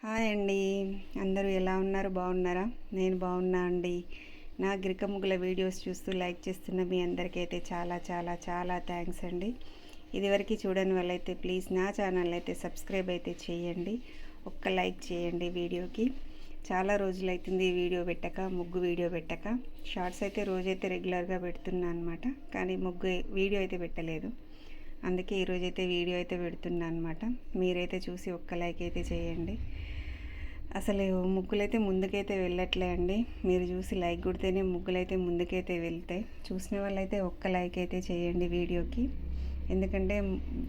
Hi అండి. అందరూ ఎలా ఉన్నారు? బాగున్నారా? నేను బాగున్నా అండి. నా గిరిక ముగ్గుల వీడియోస్ చూస్తూ లైక్ చేస్తున్న మీ అందరికైతే చాలా చాలా చాలా థ్యాంక్స్ అండి. ఇదివరకు చూడని వాళ్ళైతే ప్లీజ్ నా ఛానల్ అయితే సబ్స్క్రైబ్ అయితే చేయండి. ఒక్క లైక్ చేయండి వీడియోకి. చాలా రోజులైతుంది ఈ వీడియో పెట్టక, ముగ్గు వీడియో పెట్టక. షార్ట్స్ అయితే రోజైతే రెగ్యులర్గా పెడుతున్నా అనమాట, కానీ ముగ్గు వీడియో అయితే పెట్టలేదు. అందుకే ఈరోజైతే వీడియో అయితే పెడుతున్నా అనమాట. మీరైతే చూసి ఒక్క లైక్ అయితే చేయండి. అసలు ముగ్గులైతే ముందుకైతే వెళ్ళట్లే అండి. మీరు చూసి లైక్ కొడితేనే ముగ్గులైతే ముందుకైతే వెళ్తాయి. చూసిన వాళ్ళైతే ఒక్క లైక్ అయితే చేయండి వీడియోకి. ఎందుకంటే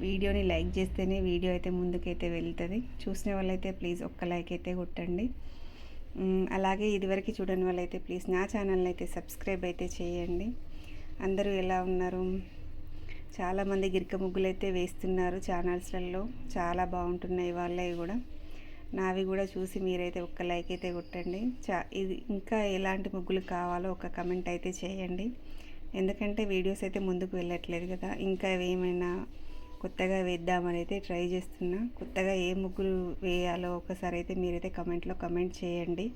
వీడియోని లైక్ చేస్తేనే వీడియో అయితే ముందుకైతే వెళ్తుంది. చూసిన వాళ్ళైతే ప్లీజ్ ఒక్క లైక్ అయితే కొట్టండి. అలాగే ఇదివరకు చూడని వాళ్ళైతే ప్లీజ్ నా ఛానల్ని అయితే సబ్స్క్రైబ్ అయితే చేయండి. అందరూ ఎలా ఉన్నారు? చాలామంది గిరిక ముగ్గులు అయితే వేస్తున్నారు ఛానల్స్లలో. చాలా బాగుంటున్నాయి వాళ్ళవి కూడా. నావి కూడా చూసి మీరైతే ఒక్క లైక్ అయితే కొట్టండి. ఇది ఇంకా ఎలాంటి ముగ్గులు కావాలో ఒక కమెంట్ అయితే చేయండి. ఎందుకంటే వీడియోస్ అయితే ముందుకు వెళ్ళట్లేదు కదా. ఇంకా ఏమైనా కొత్తగా వేద్దామని అయితే ట్రై చేస్తున్నా. కొత్తగా ఏ ముగ్గులు వేయాలో ఒకసారి అయితే మీరైతే కమెంట్లో కమెంట్ చేయండి.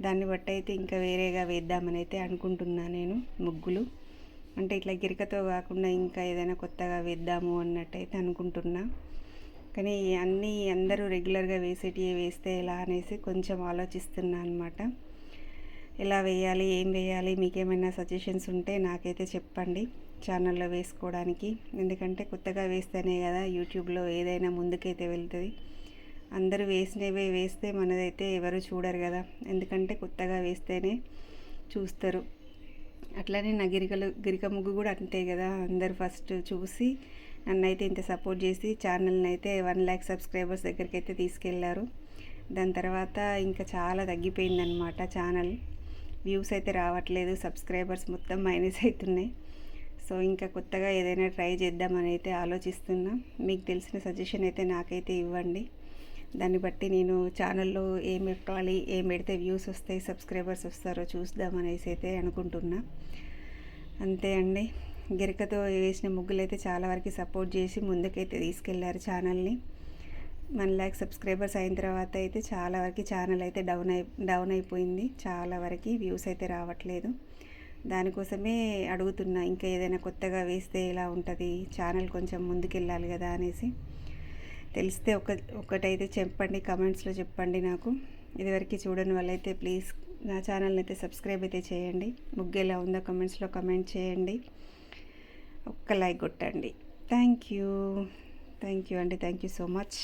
దాన్ని బట్టి అయితే ఇంకా వేరేగా వేద్దామని అయితే అనుకుంటున్నా నేను. ముగ్గులు అంటే ఇట్లా గిరికతో కాకుండా ఇంకా ఏదైనా కొత్తగా వేద్దాము అన్నట్టయితే అనుకుంటున్నా. కానీ అన్నీ అందరూ రెగ్యులర్గా వేసేటివి వేస్తే ఎలా అనేసి కొంచెం ఆలోచిస్తున్నా అనమాట. ఎలా వేయాలి, ఏం వేయాలి, మీకేమైనా సజెషన్స్ ఉంటే నాకైతే చెప్పండి ఛానల్లో వేసుకోవడానికి. ఎందుకంటే కొత్తగా వేస్తేనే కదా యూట్యూబ్లో ఏదైనా ముందుకైతే వెళ్తుంది. అందరూ వేసినవే వేస్తే మనదైతే ఎవరు చూడరు కదా. ఎందుకంటే కొత్తగా వేస్తేనే చూస్తారు. అట్లనే నా గిరిక ముగ్గు కూడా అంతే కదా. అందరు ఫస్ట్ చూసి నన్ను అయితే ఇంత సపోర్ట్ చేసి ఛానల్ని అయితే 1 lakh సబ్స్క్రైబర్స్ దగ్గరికి అయితే తీసుకెళ్లారు. దాని తర్వాత ఇంకా చాలా తగ్గిపోయిందనమాట ఛానల్. వ్యూస్ అయితే రావట్లేదు, సబ్స్క్రైబర్స్ మొత్తం మైనస్ అవుతున్నాయి. సో ఇంకా కొత్తగా ఏదైనా ట్రై చేద్దామని అయితే ఆలోచిస్తున్నా. మీకు తెలిసిన సజెషన్ అయితే నాకైతే ఇవ్వండి. దాన్ని బట్టి నేను ఛానల్లో ఏం పెట్టాలి, ఏం పెడితే వ్యూస్ వస్తాయి, సబ్స్క్రైబర్స్ వస్తారో చూద్దామనేసి అయితే అనుకుంటున్నా. అంతే అండి. గిరికతో వేసిన ముగ్గులు అయితే చాలా వరకు సపోర్ట్ చేసి ముందుకైతే తీసుకెళ్లారు ఛానల్ని. 1 lakh సబ్స్క్రైబర్స్ అయిన తర్వాత అయితే చాలా వరకు ఛానల్ అయితే డౌన్ అయిపోయింది. చాలా వరకు వ్యూస్ అయితే రావట్లేదు. దానికోసమే అడుగుతున్నా, ఇంకా ఏదైనా కొత్తగా వేస్తే ఎలా ఉంటుంది, ఛానల్ కొంచెం ముందుకెళ్ళాలి కదా అనేసి. తెలిస్తే ఒకటైతే చెప్పండి, కమెంట్స్లో చెప్పండి నాకు. ఇదివరకు చూడని వాళ్ళైతే ప్లీజ్ నా ఛానల్ని అయితే సబ్స్క్రైబ్ అయితే చేయండి. ముగ్గు ఎలా ఉందో కమెంట్స్లో కమెంట్ చేయండి. ఒక్క లైక్ కొట్టండి. థ్యాంక్ యూ అండి. Thank you so much.